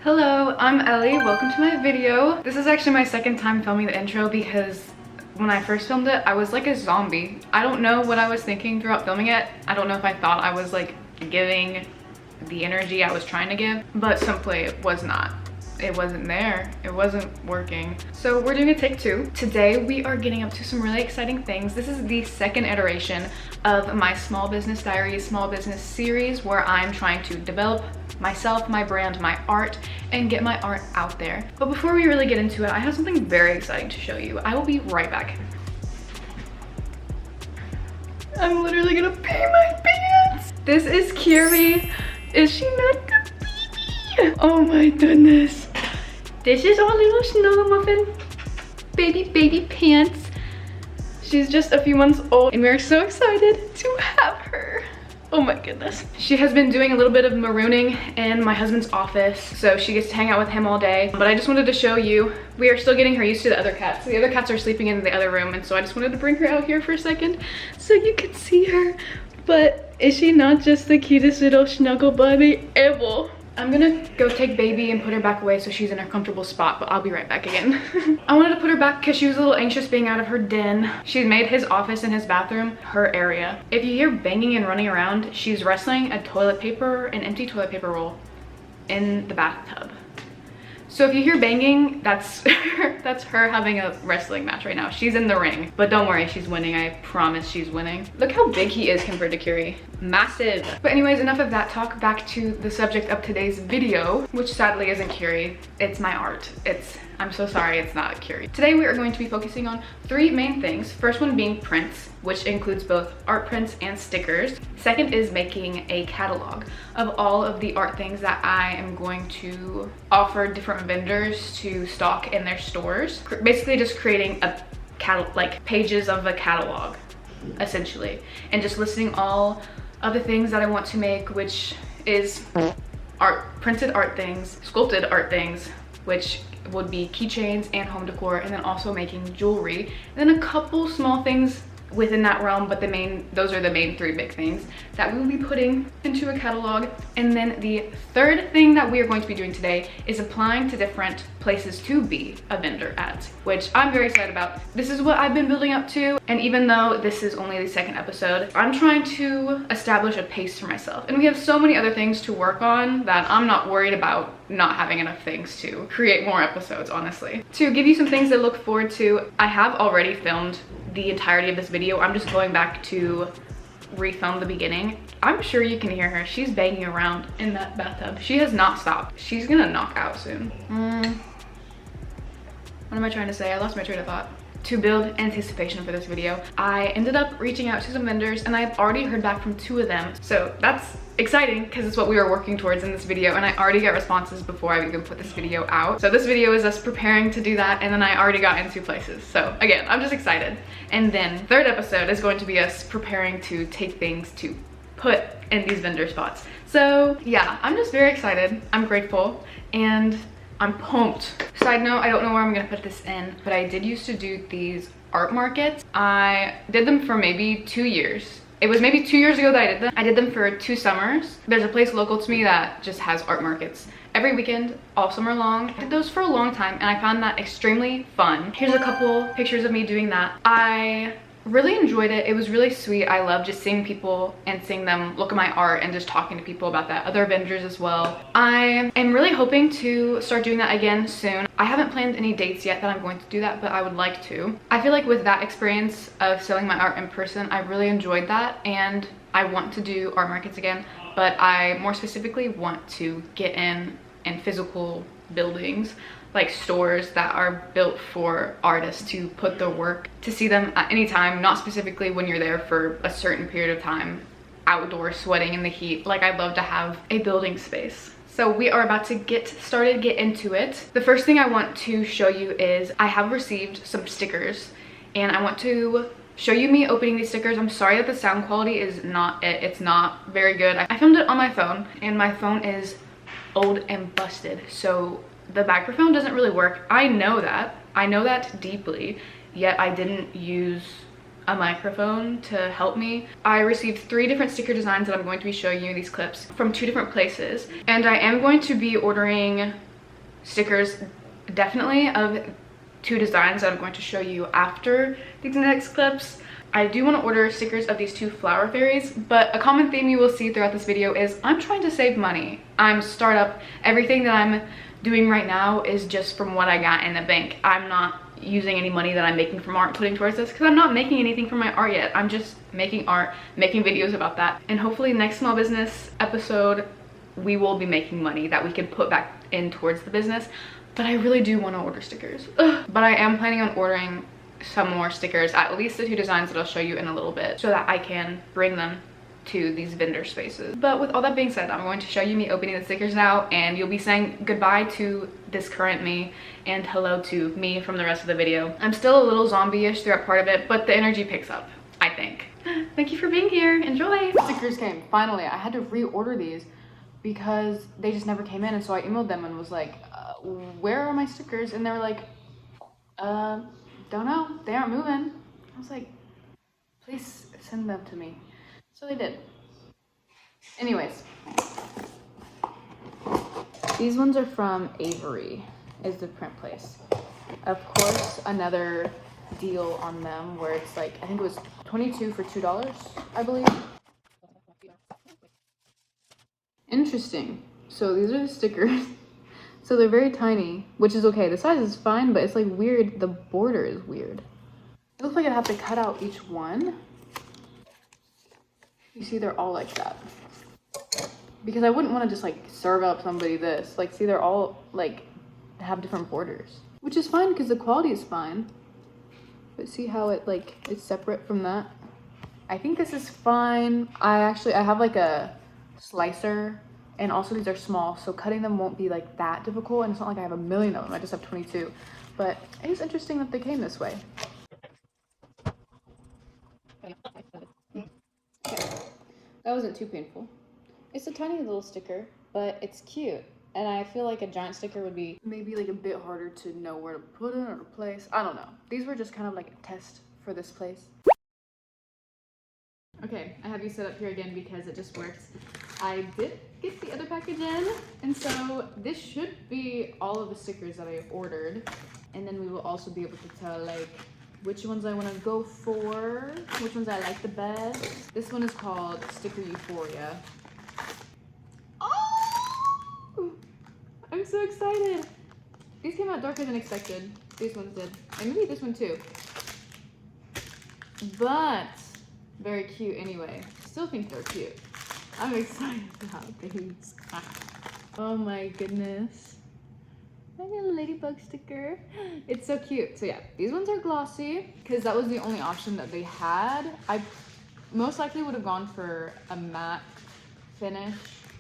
Hello, I'm Ellie. Welcome to my video. This is actually my second time filming the intro because when I first filmed it, I was like a zombie. I don't know what I was thinking throughout filming it. I don't know if I thought I was like giving the energy I was trying to give, but simply it was not. It wasn't there. It wasn't working. So we're doing a take two. Today we are getting up to some really exciting things. This is the second iteration of my small business diaries, small business series, where I'm trying to develop myself, my brand, my art, and get my art out there. But before we really get into it, I have something very exciting to show you. I will be right back. I'm literally gonna pee my pants. This is Kiri. Is she not the baby? Oh my goodness. This is our little snuggle muffin. Baby pants. She's just a few months old and we're so excited to have her. Oh my goodness. She has been doing a little bit of marooning in my husband's office, so she gets to hang out with him all day. But I just wanted to show you, we are still getting her used to the other cats. The other cats are sleeping in the other room, and so I just wanted to bring her out here for a second so you could see her. But is she not just the cutest little snuggle bunny ever? I'm gonna go take baby and put her back away so she's in her comfortable spot, but I'll be right back again. I wanted to put her back because she was a little anxious being out of her den. She's made his office and his bathroom her area. If you hear banging and running around, she's wrestling an empty toilet paper roll in the bathtub. So if you hear banging, that's her having a wrestling match right now. She's in the ring, but don't worry, she's winning. I promise she's winning. Look how big he is compared to Kiri. Massive. But anyways, enough of that talk. Back to the subject of today's video, which sadly isn't Kiri. It's my art. I'm so sorry it's not Kiri. Today we are going to be focusing on three main things. First one being prints, which includes both art prints and stickers. Second is making a catalog of all of the art things that I am going to offer different vendors to stock in their stores. Basically just creating a pages of a catalog, essentially, and just listing all of the things that I want to make, which is printed art things, sculpted art things, which would be keychains and home decor, and then also making jewelry, and then a couple small things within that realm, but those are the main three big things that we will be putting into a catalog. And then the third thing that we are going to be doing today is applying to different places to be a vendor at, which I'm very excited about. This is what I've been building up to, and even though this is only the second episode, I'm trying to establish a pace for myself, and we have so many other things to work on that I'm not worried about not having enough things to create more episodes, honestly. To give you some things to look forward to, I have already filmed the entirety of this video. I'm just going back to refilm the beginning. I'm sure you can hear her. She's banging around in that bathtub. She has not stopped. She's gonna knock out soon. What am I trying to say? I lost my train of thought. To build anticipation for this video, I ended up reaching out to some vendors, and I've already heard back from 2 of them. So that's exciting because it's what we were working towards in this video, and I already got responses before I even put this video out. So this video is us preparing to do that, and then I already got in 2 places. So again, I'm just excited. And then third episode is going to be us preparing to take things to put in these vendor spots. So yeah, I'm just very excited. I'm grateful, and I'm pumped. Side note, I don't know where I'm gonna put this in, but I did used to do these art markets. I did them for maybe 2 years. It was maybe 2 years ago that I did them. I did them for 2 summers. There's a place local to me that just has art markets every weekend, all summer long. I did those for a long time, and I found that extremely fun. Here's a couple pictures of me doing that. I really enjoyed it. It was really sweet. I love just seeing people and seeing them look at my art and just talking to people about that. Other vendors as well. I am really hoping to start doing that again soon. I haven't planned any dates yet that I'm going to do that, but I would like to. I feel like with that experience of selling my art in person, I really enjoyed that, and I want to do art markets again, but I more specifically want to get in physical buildings, like stores that are built for artists to put their work, to see them at any time, not specifically when you're there for a certain period of time, outdoors sweating in the heat. Like, I'd love to have a building space. So we are about to get started, get into it. The first thing I want to show you is I have received some stickers, and I want to show you me opening these stickers. I'm sorry that the sound quality is not it's not very good. I filmed it on my phone, and my phone is old and busted, so the microphone doesn't really work. I know that deeply, yet I didn't use a microphone to help me. I received 3 different sticker designs that I'm going to be showing you these clips from 2 different places, and I am going to be ordering stickers definitely of 2 designs that I'm going to show you after these next clips. I do want to order stickers of these 2 flower fairies, but a common theme you will see throughout this video is I'm trying to save money. I'm startup. Everything that I'm doing right now is just from what I got in the bank. I'm not using any money that I'm making from art putting towards this because I'm not making anything from my art yet. I'm just making art, making videos about that. And hopefully next small business episode, we will be making money that we can put back in towards the business. But I really do want to order stickers. Ugh. But I am planning on ordering some more stickers, at least the 2 designs that I'll show you in a little bit, so that I can bring them to these vendor spaces. But with all that being said, I'm going to show you me opening the stickers now, and you'll be saying goodbye to this current me and hello to me from the rest of the video. I'm still a little zombie-ish throughout part of it, but the energy picks up, I think. Thank you for being here. Enjoy. Stickers came. Finally, I had to reorder these because they just never came in, and so I emailed them and was like, where are my stickers? And they were like, don't know, they aren't moving. I was like, please send them to me. So they did. Anyways, these ones are from Avery, is the print place. Of course, another deal on them where it's like, I think it was 22 for $2, I believe. Interesting. So these are the stickers. So they're very tiny, which is okay. The size is fine, but it's like weird. The border is weird. It looks like I'd have to cut out each one. You see, they're all like that. Because I wouldn't want to just like serve up somebody this. Like, see, they're all like have different borders, which is fine because the quality is fine. But see how it like it's separate from that? I think this is fine. I have like a slicer. And also these are small, so cutting them won't be like that difficult, and it's not like I have a million of them, I just have 22. But it is interesting that they came this way. Okay. That wasn't too painful. It's a tiny little sticker, but it's cute. And I feel like a giant sticker would be maybe like a bit harder to know where to put it or to place. I don't know. These were just kind of like a test for this place. Okay, I have you set up here again because it just works. I did get the other package in, and so this should be all of the stickers that I ordered, and then we will also be able to tell like which ones I want to go for, which ones I like the best. This one is called Sticker Euphoria. Oh! I'm so excited! These came out darker than expected. These ones did, and maybe this one too. But very cute anyway. Still think they're cute. I'm excited about these. Oh my goodness. I got a ladybug sticker. It's so cute. So yeah, these ones are glossy because that was the only option that they had. I most likely would have gone for a matte finish,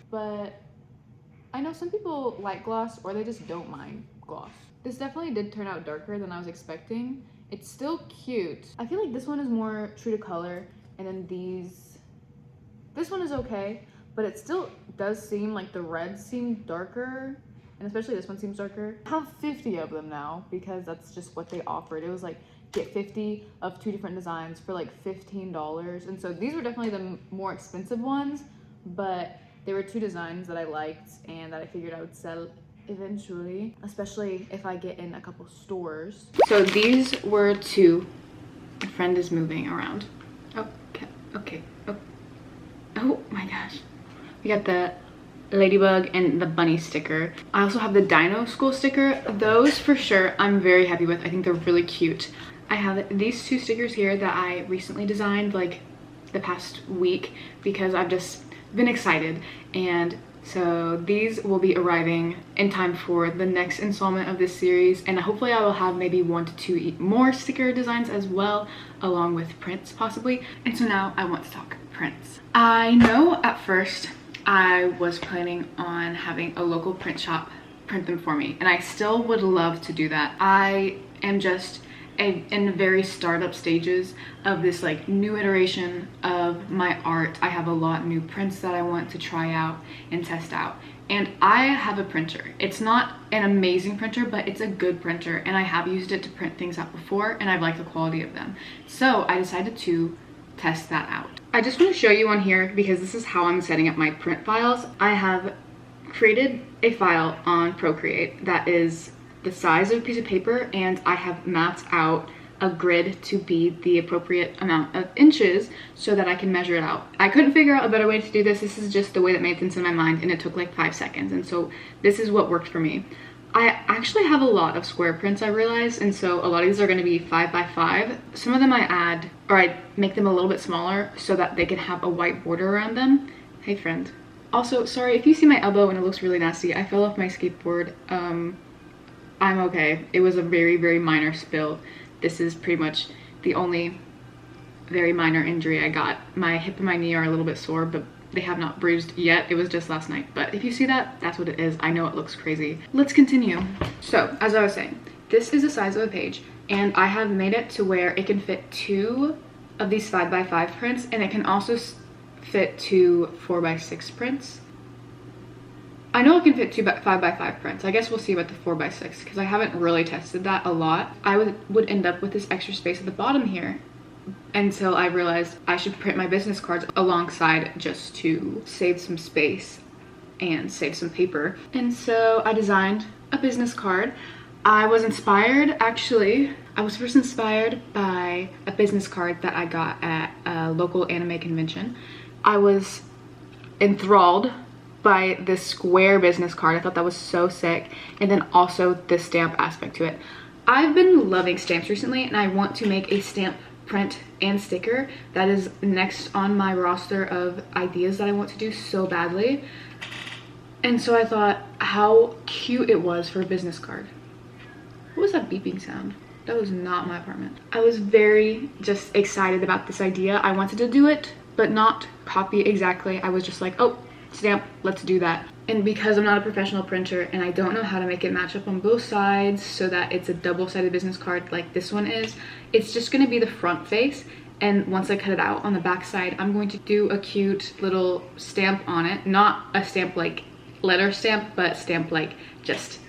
but I know some people like gloss or they just don't mind gloss. This definitely did turn out darker than I was expecting. It's still cute. I feel like this one is more true to color, and then this one is okay, but it still does seem like the reds seem darker, and especially this one seems darker. I have 50 of them now because that's just what they offered. It was like get 50 of 2 different designs for like $15, and so these were definitely the more expensive ones, but there were 2 designs that I liked and that I figured I would sell eventually, especially if I get in a couple stores. So these were 2. My friend is moving around. Okay. Oh my gosh. We got the ladybug and the bunny sticker. I also have the dino school sticker. Those for sure I'm very happy with. I think they're really cute. I have these 2 stickers here that I recently designed like the past week because I've just been excited, and so these will be arriving in time for the next installment of this series, and hopefully I will have maybe 1 to 2 more sticker designs as well, along with prints possibly. And so now I want to talk prints. I know at first I was planning on having a local print shop print them for me, and I still would love to do that. I am just in the very startup stages of this like new iteration of my art. I have a lot of new prints that I want to try out and test out, and I have a printer. It's not an amazing printer, but it's a good printer, and I have used it to print things out before, and I've liked the quality of them. So I decided to test that out. I just want to show you on here because this is how I'm setting up my print files. I have created a file on Procreate that is the size of a piece of paper, and I have mapped out a grid to be the appropriate amount of inches so that I can measure it out. I couldn't figure out a better way to do this. This is just the way that made sense in my mind, and it took like 5 seconds, and so this is what worked for me. I actually have a lot of square prints, I realized, and so a lot of these are going to be 5 by 5. Some of them I add, or I make them a little bit smaller so that they can have a white border around them. Hey friend. Also, sorry if you see my elbow and it looks really nasty. I fell off my skateboard. I'm okay. It was a very, very minor spill. This is pretty much the only very minor injury I got. My hip and my knee are a little bit sore, but they have not bruised yet. It was just last night. But if you see that, that's what it is. I know it looks crazy. Let's continue. So, as I was saying, this is the size of a page, and I have made it to where it can fit 2 of these 5 by 5 prints, and it can also fit 2 4 by 6 prints. I know it can fit 2 5 by 5 prints. I guess we'll see about the 4 by 6 because I haven't really tested that a lot. I would end up with this extra space at the bottom here until I realized I should print my business cards alongside just to save some space and save some paper. And so I designed a business card. I was inspired, actually, I was first inspired by a business card that I got at a local anime convention. I was enthralled by this square business card. I thought that was so sick, and then also the stamp aspect to it. I've been loving stamps recently, and I want to make a stamp print and sticker that is next on my roster of ideas that I want to do so badly. And so I thought how cute it was for a business card. What was that beeping sound? That was not my apartment. I was very just excited about this idea. I wanted to do it, but not copy exactly. I was just like, oh, stamp, let's do that. And because I'm not a professional printer and I don't know how to make it match up on both sides so that it's a double-sided business card like this one is, it's just gonna be the front face, and once I cut it out on the back side, I'm going to do a cute little stamp on it. Not a stamp like letter stamp, but stamp like just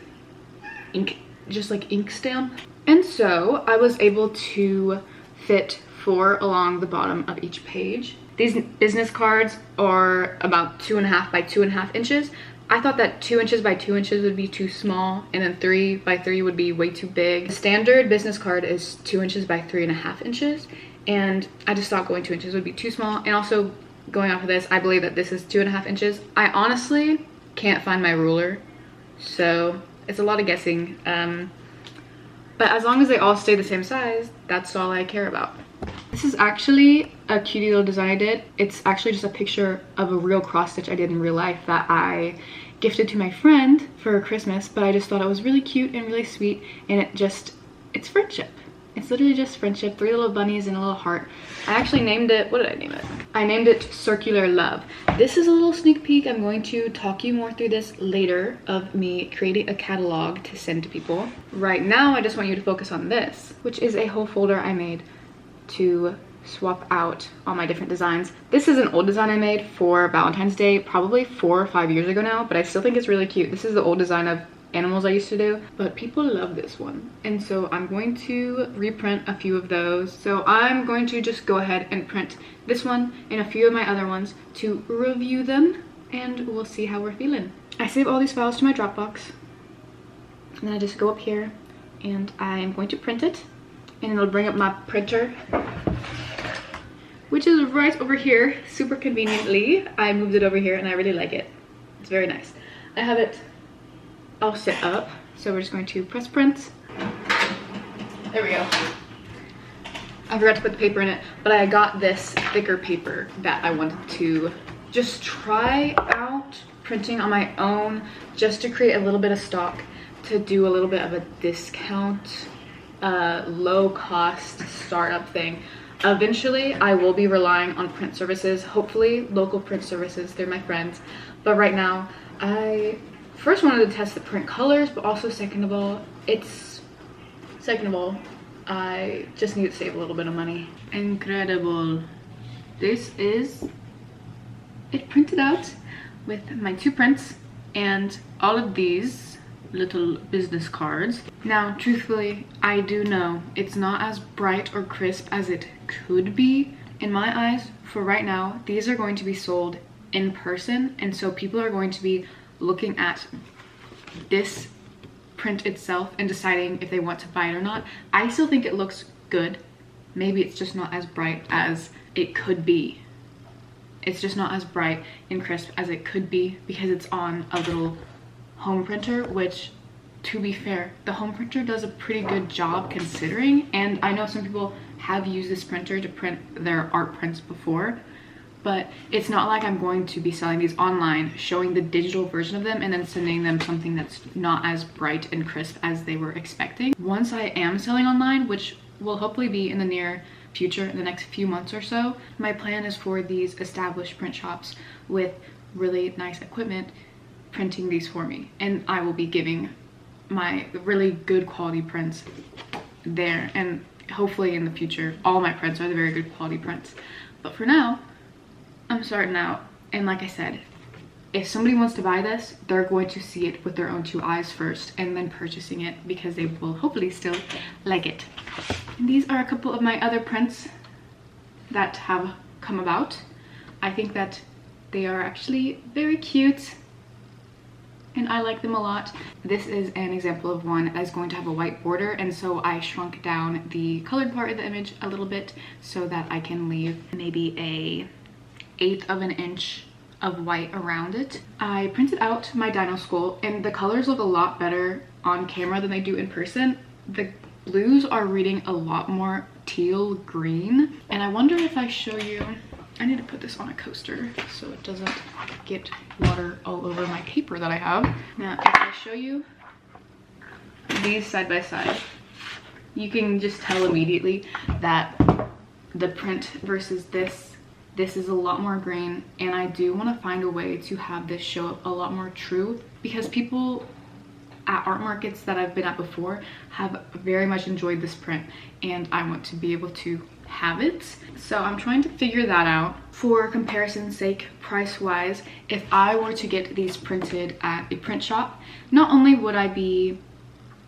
ink, just like ink stamp. And so I was able to fit 4 along the bottom of each page. These business cards are about 2.5 by 2.5 inches. I thought that 2 inches by 2 inches would be too small, and then 3 by 3 would be way too big. The standard business card is 2 inches by 3.5 inches, and I just thought going 2 inches would be too small. And also going off of this, I believe that this is 2.5 inches. I honestly can't find my ruler, so it's a lot of guessing. But as long as they all stay the same size, that's all I care about. This is actually a cutie little design I did. It's actually just a picture of a real cross stitch I did in real life that I gifted to my friend for Christmas, but I just thought it was really cute and really sweet, and it's friendship. It's literally just friendship. 3 little bunnies and a little heart. I actually named it, what did I name it? I named it Circular Love. This is a little sneak peek. I'm going to talk you more through this later of me creating a catalog to send to people. Right now, I just want you to focus on this, which is a whole folder I made to swap out all my different designs. This is an old design I made for Valentine's Day, probably 4 or 5 years ago now, but I still think it's really cute. This is the old design of animals I used to do, but people love this one, and so I'm going to reprint a few of those. So I'm going to just go ahead and print this one and a few of my other ones to review them, and we'll see how we're feeling. I save all these files to my Dropbox, and then I just go up here and I'm going to print it, and it'll bring up my printer, which is right over here. Super conveniently, I moved it over here and I really like it. It's very nice. I have it all set up, so we're just going to press print. There we go. I forgot to put the paper in it, but I got this thicker paper that I wanted to just try out printing on my own, just to create a little bit of stock, to do a little bit of a discount, low cost startup thing. Eventually I will be relying on print services, hopefully local print services. They're my friends, but right now I first wanted to test the print colors, but also second of all I just need to save a little bit of money. Incredible. This is it printed out with my 2 prints and all of these little business cards. Now, truthfully, I do know it's not as bright or crisp as it could be in my eyes. For right now, these are going to be sold in person, and so people are going to be looking at this print itself and deciding if they want to buy it or not. I still think it looks good. Maybe it's just not as bright as it could be. It's just not as bright and crisp as it could be because it's on a little home printer, which, to be fair, the home printer does a pretty good job considering. And I know some people have used this printer to print their art prints before, but it's not like I'm going to be selling these online, showing the digital version of them and then sending them something that's not as bright and crisp as they were expecting. Once I am selling online, which will hopefully be in the near future, in the next few months or so, my plan is for these established print shops with really nice equipment printing these for me, and I will be giving my really good quality prints there, and hopefully in the future all my prints are the very good quality prints. But for now, I'm starting out, and like I said, if somebody wants to buy this, they're going to see it with their own two eyes first and then purchasing it because they will hopefully still like it. And these are a couple of my other prints that have come about. I think that they are actually very cute and I like them a lot. This is an example of one that is going to have a white border, and so I shrunk down the colored part of the image a little bit so that I can leave maybe a 1/8 of an inch of white around it. I printed out my dino skull and the colors look a lot better on camera than they do in person. The blues are reading a lot more teal green, and I wonder if I show you, I need to put this on a coaster so it doesn't get water all over my paper that I have. Now if I show you these side by side, you can just tell immediately that the print versus this is a lot more green, and I do want to find a way to have this show up a lot more true because people at art markets that I've been at before have very much enjoyed this print, and I want to be able to have it. So I'm trying to figure that out. For comparison's sake, price wise, if I were to get these printed at a print shop, not only would I be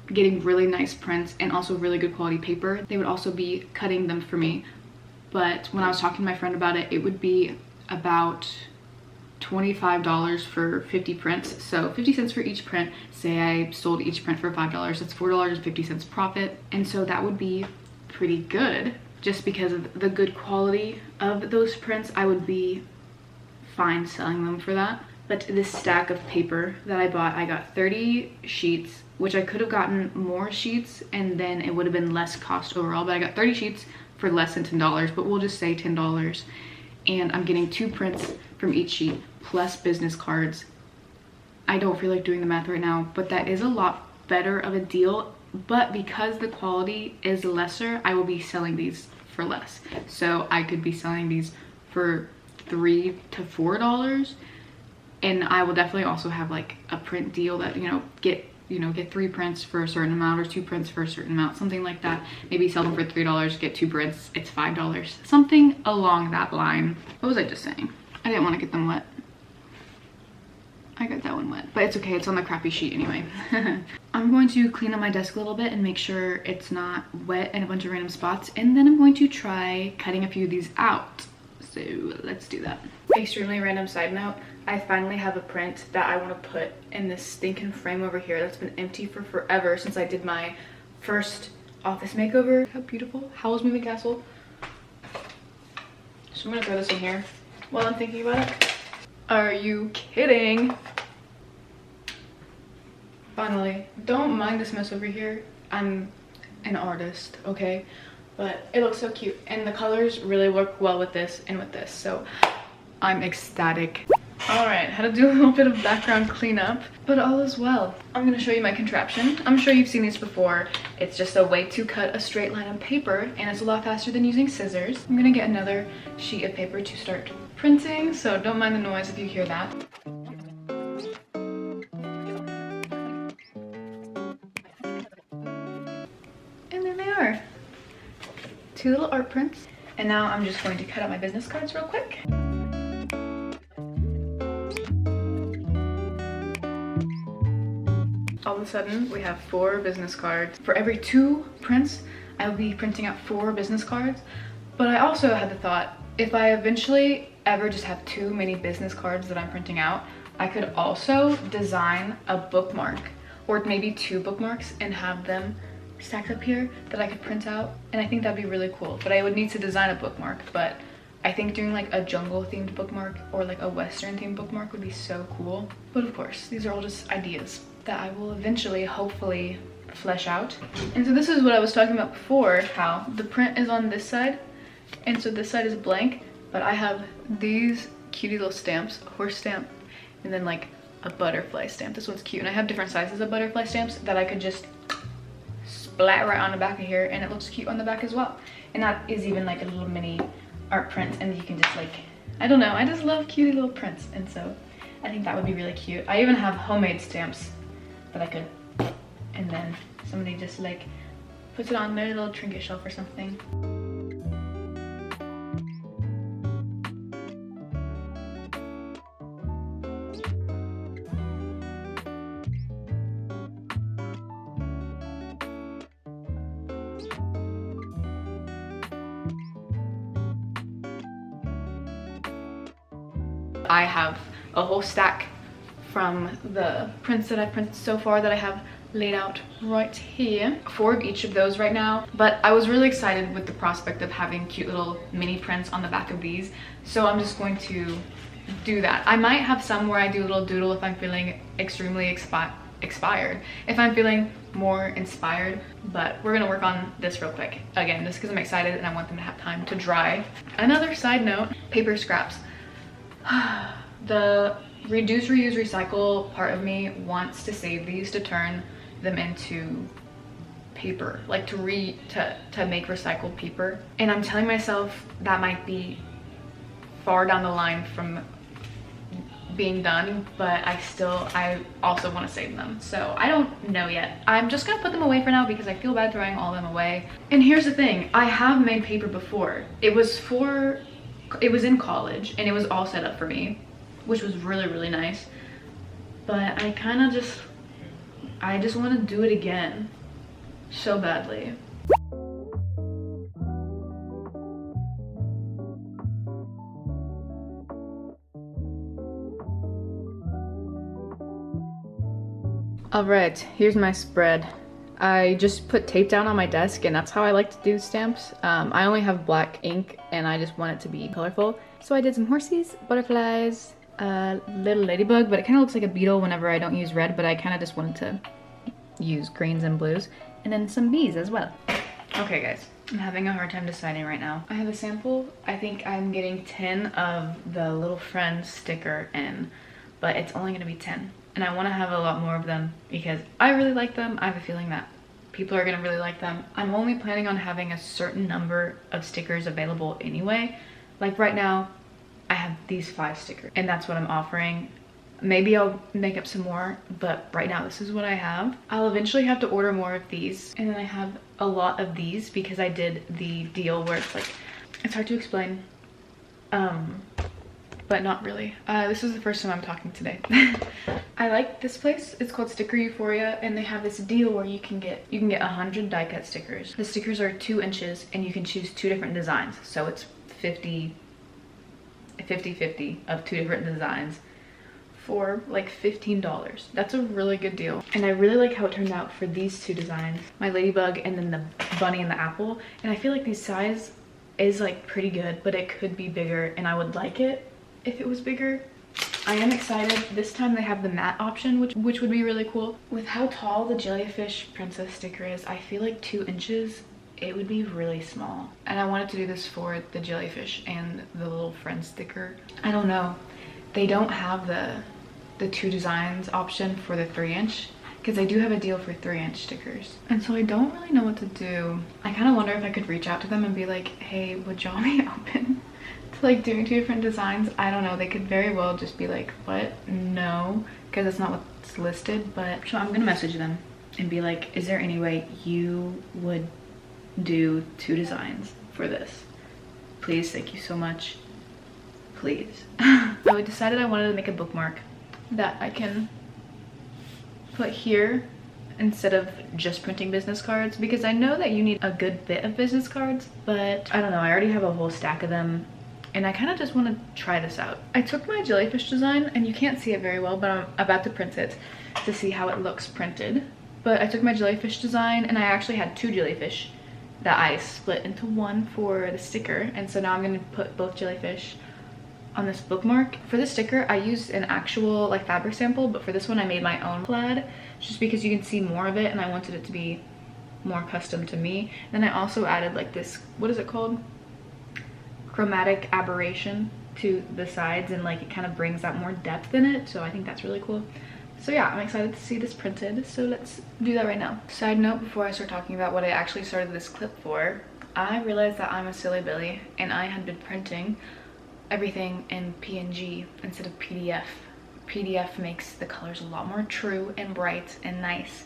getting really nice prints and also really good quality paper, they would also be cutting them for me. But when I was talking to my friend about it, it would be about $25 for 50 prints. So 50 cents for each print. Say I sold each print for $5, that's $4.50 profit. And so that would be pretty good. Just because of the good quality of those prints, I would be fine selling them for that. But this stack of paper that I bought, I got 30 sheets, which I could have gotten more sheets and then it would have been less cost overall, but I got 30 sheets for less than $10, but we'll just say $10. And I'm getting 2 prints from each sheet plus business cards. I don't feel like doing the math right now, but that is a lot better of a deal. But because the quality is lesser, I will be selling these for less. So I could be selling these for $3 to $4, and I will definitely also have like a print deal that, get 3 prints for a certain amount or 2 prints for a certain amount, something like that. Maybe sell them for $3, get 2 prints, it's $5, something along that line. What was I just saying? I didn't want to get them wet. I got that one wet, but it's okay, it's on the crappy sheet anyway. I'm going to clean up my desk a little bit and make sure it's not wet in a bunch of random spots, and then I'm going to try cutting a few of these out. So let's do that. Extremely random side note, I finally have a print that I want to put in this stinking frame over here that's been empty for forever since I did my first office makeover. How beautiful. Howl's Moving Castle. So I'm gonna throw this in here while I'm thinking about it. Are you kidding? Finally. Don't mind this mess over here. I'm an artist, okay? But it looks so cute, and the colors really work well with this and with this, so I'm ecstatic. All right, had to do a little bit of background cleanup, but all is well. I'm gonna show you my contraption. I'm sure you've seen these before. It's just a way to cut a straight line of paper, and it's a lot faster than using scissors. I'm gonna get another sheet of paper to start printing, so don't mind the noise if you hear that. And there they are. 2 little art prints. And now I'm just going to cut out my business cards real quick. All of a sudden, we have 4 business cards. For every 2 prints, I'll be printing out 4 business cards. But I also had the thought, if I eventually ever just have too many business cards that I'm printing out, I could also design a bookmark or maybe 2 bookmarks and have them stacked up here that I could print out. And I think that'd be really cool, but I would need to design a bookmark. But I think doing like a jungle themed bookmark or like a Western themed bookmark would be so cool. But of course, these are all just ideas that I will eventually, hopefully, flesh out. And so this is what I was talking about before, how the print is on this side. And so this side is blank, but I have these cutie little stamps, a horse stamp, and then like a butterfly stamp. This one's cute. And I have different sizes of butterfly stamps that I could just splat right on the back of here, and it looks cute on the back as well. And that is even like a little mini art print, and you can just like, I don't know, I just love cutie little prints. And so I think that would be really cute. I even have homemade stamps that I could, and then somebody just like puts it on their little trinket shelf or something. I have a whole stack from the prints that I've printed so far that I have laid out right here. 4 of each of those right now, but I was really excited with the prospect of having cute little mini prints on the back of these, so I'm just going to do that. I might have some where I do a little doodle if I'm feeling extremely expired, if I'm feeling more inspired, but we're gonna work on this real quick. Again, just because I'm excited and I want them to have time to dry. Another side note, paper scraps. The reduce, reuse, recycle part of me wants to save these to turn them into paper, like to make recycled paper. And I'm telling myself that might be far down the line from being done, but I also want to save them. So I don't know yet. I'm just gonna put them away for now because I feel bad throwing all of them away. And here's the thing, I have made paper before. It was in college and it was all set up for me, which was really, really nice. But I kind of just want to do it again so badly. All right, here's my spread. I just put tape down on my desk, and that's how I like to do stamps. I only have black ink and I just want it to be colorful. So I did some horses, butterflies, a little ladybug, but it kind of looks like a beetle whenever I don't use red, but I kind of just wanted to use greens and blues. And then some bees as well. Okay guys, I'm having a hard time deciding right now. I have a sample. I think I'm getting 10 of the little friend sticker in, but it's only gonna be 10. And I want to have a lot more of them because I really like them. I have a feeling that people are gonna really like them. I'm only planning on having a certain number of stickers available anyway. Like right now, I have these 5 stickers and that's what I'm offering. Maybe I'll make up some more, but right now this is what I have. I'll eventually have to order more of these. And then I have a lot of these because I did the deal where it's like, it's hard to explain. But not really. This is the first time I'm talking today. I like this place. It's called Sticker Euphoria, and they have this deal where you can get 100 die cut stickers. The stickers are 2 inches, and you can choose 2 different designs. So it's 50-50 of 2 different designs for like $15. That's a really good deal. And I really like how it turned out for these 2 designs. My ladybug and then the bunny and the apple. And I feel like the size is like pretty good, but it could be bigger, and I would like it if it was bigger. I am excited. This time they have the matte option, which would be really cool. With how tall the jellyfish princess sticker is, I feel like 2 inches, it would be really small. And I wanted to do this for the jellyfish and the little friend sticker. I don't know. They don't have the 2 designs option for the 3-inch because I do have a deal for 3-inch stickers. And so I don't really know what to do. I kind of wonder if I could reach out to them and be like, hey, would y'all be open like doing 2 different designs? I don't know. They could very well just be like, what? No, because that's not what's listed. But so I'm gonna message them and be like, is there any way you would do 2 designs for this? Please, thank you so much. Please. I decided I wanted to make a bookmark that I can put here instead of just printing business cards, because I know that you need a good bit of business cards, but I don't know. I already have a whole stack of them and I kind of just want to try this out. I took my jellyfish design, and you can't see it very well, but I'm about to print it to see how it looks printed. But I took my jellyfish design, and I actually had 2 jellyfish that I split into one for the sticker, and so now I'm going to put both jellyfish on this bookmark. For the sticker, I used an actual like fabric sample, but for this one I made my own plaid just because you can see more of it and I wanted it to be more custom to me. Then I also added like this, what is it called? Chromatic aberration to the sides, and like it kind of brings out more depth in it, so I think that's really cool. So yeah, I'm excited to see this printed, so let's do that right now. Side note before I start talking about what I actually started this clip for, I realized that I'm a silly Billy and I had been printing everything in PNG instead of PDF. PDF makes the colors a lot more true and bright and nice.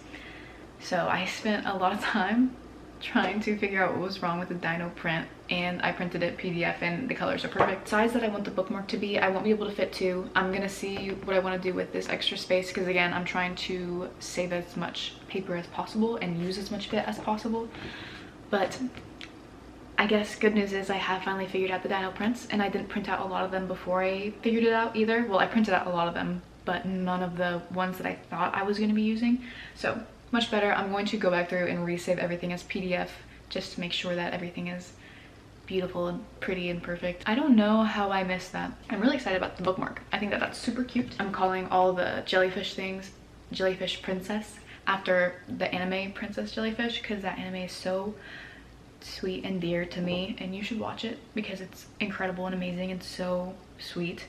So I spent a lot of time trying to figure out what was wrong with the dino print, and I printed it PDF and the colors are perfect. Size that I want the bookmark to be, I won't be able to fit 2. I'm gonna see what I want to do with this extra space because again, I'm trying to save as much paper as possible and use as much bit as possible. But I guess good news is I have finally figured out the dino prints, and I didn't print out a lot of them before I figured it out either. Well, I printed out a lot of them, but none of the ones that I thought I was going to be using. So much better. I'm going to go back through and resave everything as PDF just to make sure that everything is beautiful and pretty and perfect. I don't know how I missed that. I'm really excited about the bookmark. I think that that's super cute. I'm calling all the jellyfish things Jellyfish Princess after the anime Princess Jellyfish because that anime is so sweet and dear to me, and you should watch it because it's incredible and amazing and so sweet.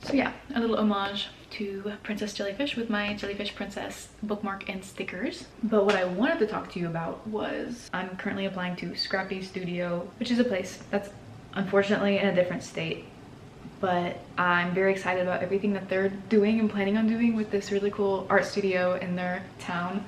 So yeah, a little homage to Princess Jellyfish with my Jellyfish Princess bookmark and stickers. But what I wanted to talk to you about was I'm currently applying to Scrappy Studio, which is a place that's unfortunately in a different state, but I'm very excited about everything that they're doing and planning on doing with this really cool art studio in their town.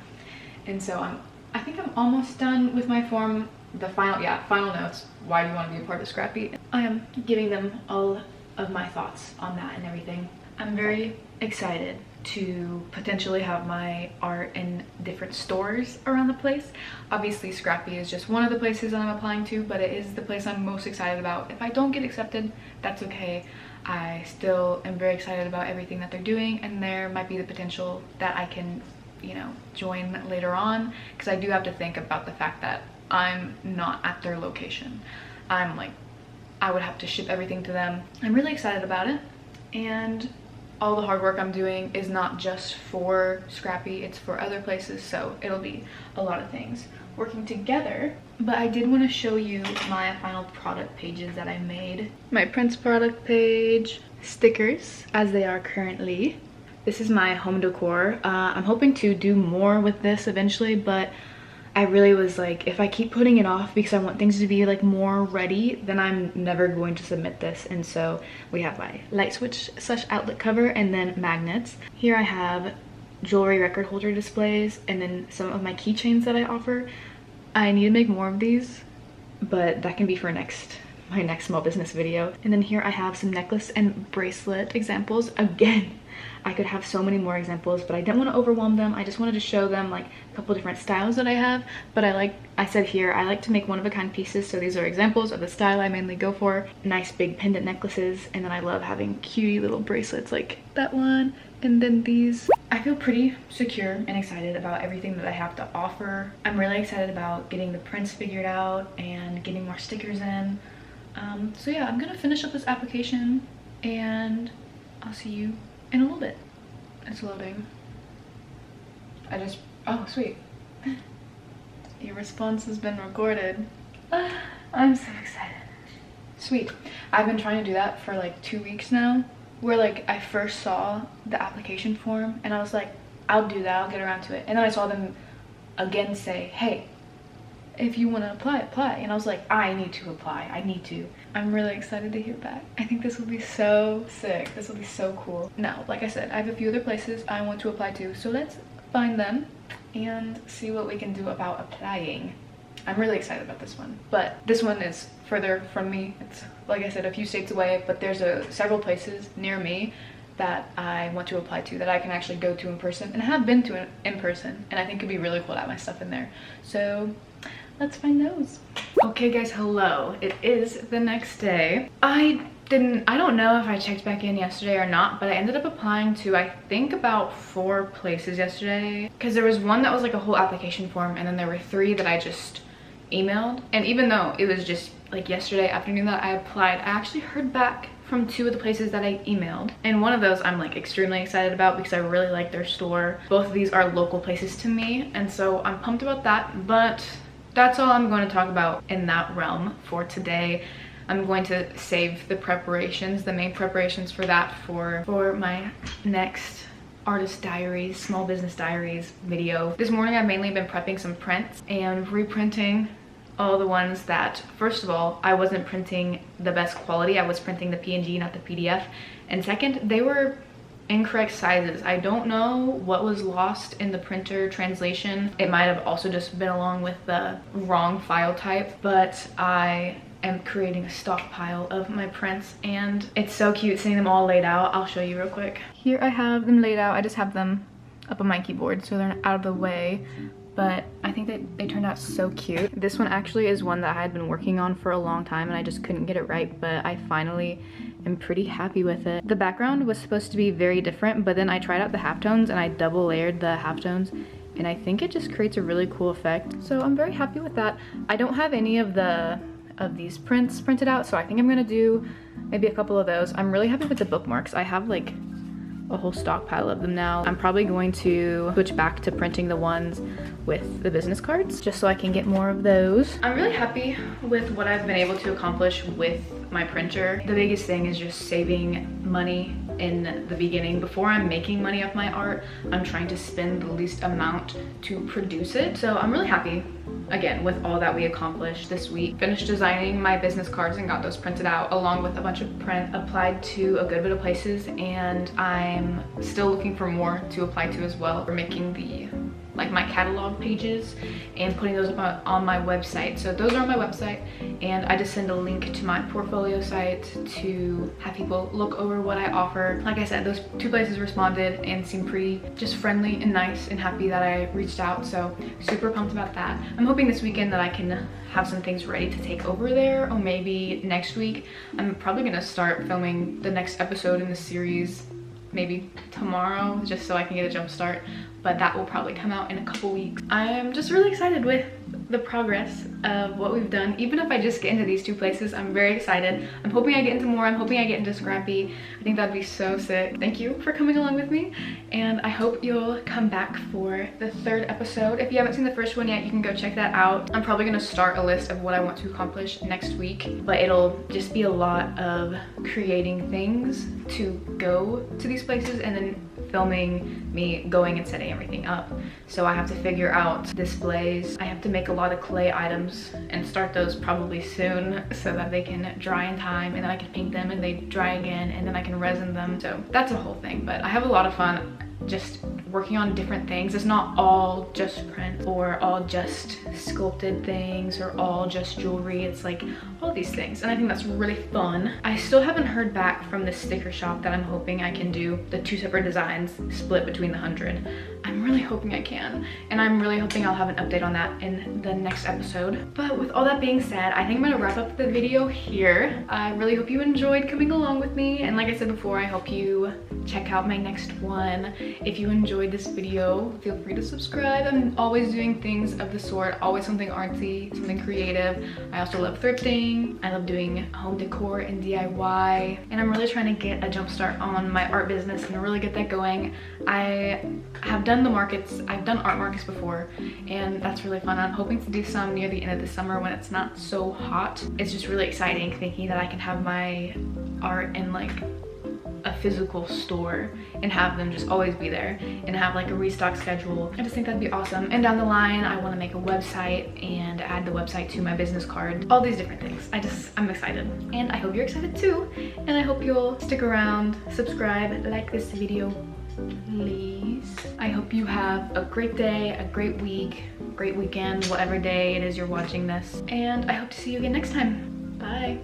And so I think I'm almost done with my form. The final notes, why do you want to be a part of Scrappy? I am giving them all of my thoughts on that and everything. I'm very excited to potentially have my art in different stores around the place. Obviously Scrappy is just one of the places that I'm applying to, but it is the place I'm most excited about. If I don't get accepted, that's okay. I still am very excited about everything that they're doing, and there might be the potential that I can, you know, join later on, because I do have to think about the fact that I'm not at their location. I would have to ship everything to them. I'm really excited about it, and all the hard work I'm doing is not just for Scrappy, it's for other places, so it'll be a lot of things working together. But I did want to show you my final product pages that I made. My prints product page, stickers as they are currently. This is my home decor. I'm hoping to do more with this eventually, but I really was like, if I keep putting it off because I want things to be like more ready, then I'm never going to submit this. And so we have my light switch / outlet cover, and then magnets. Here I have jewelry record holder displays, and then some of my keychains that I offer. I need to make more of these, but that can be for my next small business video. And then here I have some necklace and bracelet examples. Again, I could have so many more examples, but I didn't want to overwhelm them. I just wanted to show them like a couple different styles that I have. But I said here, I like to make one-of-a-kind pieces, so these are examples of the style I mainly go for. Nice big pendant necklaces, and then I love having cutie little bracelets like that one, and then these. I feel pretty secure and excited about everything that I have to offer. I'm really excited about getting the prints figured out and getting more stickers in. So yeah, I'm gonna finish up this application and I'll see you in a little bit. It's loading. Oh sweet. Your response has been recorded. I'm so excited. Sweet. I've been trying to do that for like 2 weeks now, where like I first saw the application form and I was like, I'll do that, I'll get around to it. And then I saw them again say, hey, if you want to apply, apply. And I was like, I need to apply, I need to. I'm really excited to hear back. I think this will be so sick. This will be so cool. Now, like I said, I have a few other places I want to apply to, so let's find them and see what we can do about applying. I'm really excited about this one, but this one is further from me. It's, like I said, a few states away, but there's several places near me that I want to apply to that I can actually go to in person, and have been to in person, and I think it'd be really cool to have my stuff in there. So let's find those. Okay guys, hello. It is the next day. I don't know if I checked back in yesterday or not, but I ended up applying to, I think, about 4 places yesterday. Because there was one that was like a whole application form, and then there were 3 that I just emailed. And even though it was just like yesterday afternoon that I applied, I actually heard back from 2 of the places that I emailed. And one of those I'm like extremely excited about because I really like their store. Both of these are local places to me, and so I'm pumped about that. But that's all I'm going to talk about in that realm for today. I'm going to save the preparations, the main preparations for that for my next artist diaries, small business diaries video. This morning I've mainly been prepping some prints and reprinting all the ones that, first of all, I wasn't printing the best quality. I was printing the PNG, not the PDF. And second, they were incorrect sizes. I don't know what was lost in the printer translation. It might have also just been along with the wrong file type, but I am creating a stockpile of my prints and it's so cute seeing them all laid out. I'll show you real quick. Here I have them laid out. I just have them up on my keyboard so they're out of the way, but I think that they turned out so cute. This one actually is one that I had been working on for a long time and I just couldn't get it right, but I finally am pretty happy with it. The background was supposed to be very different, but then I tried out the halftones and I double layered the halftones, and I think it just creates a really cool effect. So I'm very happy with that. I don't have any of these prints printed out, so I think I'm gonna do maybe a couple of those. I'm really happy with the bookmarks. I have like a whole stockpile of them now. I'm probably going to switch back to printing the ones with the business cards just so I can get more of those. I'm really happy with what I've been able to accomplish with my printer. The biggest thing is just saving money in the beginning. Before I'm making money off my art, I'm trying to spend the least amount to produce it. So I'm really happy, again, with all that we accomplished this week. Finished designing my business cards and got those printed out, along with a bunch of print applied to a good bit of places, and I'm still looking for more to apply to as well for making the my catalog pages and putting those up on my website. So those are on my website, and I just send a link to my portfolio site to have people look over what I offer. Like I said, those 2 places responded and seemed pretty just friendly and nice and happy that I reached out, so super pumped about that. I'm hoping this weekend that I can have some things ready to take over there, or maybe next week. I'm probably gonna start filming the next episode in the series maybe tomorrow, just so I can get a jump start, but that will probably come out in a couple weeks. I'm just really excited with the progress of what we've done. Even if I just get into these 2 places, I'm very excited. I'm hoping I get into more. I'm hoping I get into Scrappy. I think that'd be so sick. Thank you for coming along with me, and I hope you'll come back for the 3rd episode. If you haven't seen the first one yet, you can go check that out. I'm probably gonna start a list of what I want to accomplish next week, but it'll just be a lot of creating things to go to these places and then filming me going and setting everything up. So I have to figure out displays. I have to make a lot of clay items and start those probably soon so that they can dry in time, and then I can paint them and they dry again, and then I can resin them. So that's a whole thing, but I have a lot of fun just working on different things. It's not all just print or all just sculpted things or all just jewelry. It's like all these things, and I think that's really fun. I still haven't heard back from the sticker shop that I'm hoping I can do the 2 separate designs split between the 100. I'm really hoping I can, and I'm really hoping I'll have an update on that in the next episode. But with all that being said, I think I'm gonna wrap up the video here. I really hope you enjoyed coming along with me, and like I said before, I hope you check out my next one. If you enjoyed this video, feel free to subscribe. I'm always doing things of the sort, always something artsy, something creative. I also love thrifting. I love doing home decor and DIY, and I'm really trying to get a jump start on my art business and really get that going. I have done the markets, I've done art markets before, and that's really fun. I'm hoping to do some near the end of the summer when it's not so hot. It's just really exciting thinking that I can have my art in like a physical store and have them just always be there and have like a restock schedule. I just think that'd be awesome. And down the line, I want to make a website and add the website to my business card. All these different things. I'm excited, and I hope you're excited too. And I hope you'll stick around, subscribe, like this video, please. I hope you have a great day, a great week, great weekend, whatever day it is you're watching this. And I hope to see you again next time. Bye.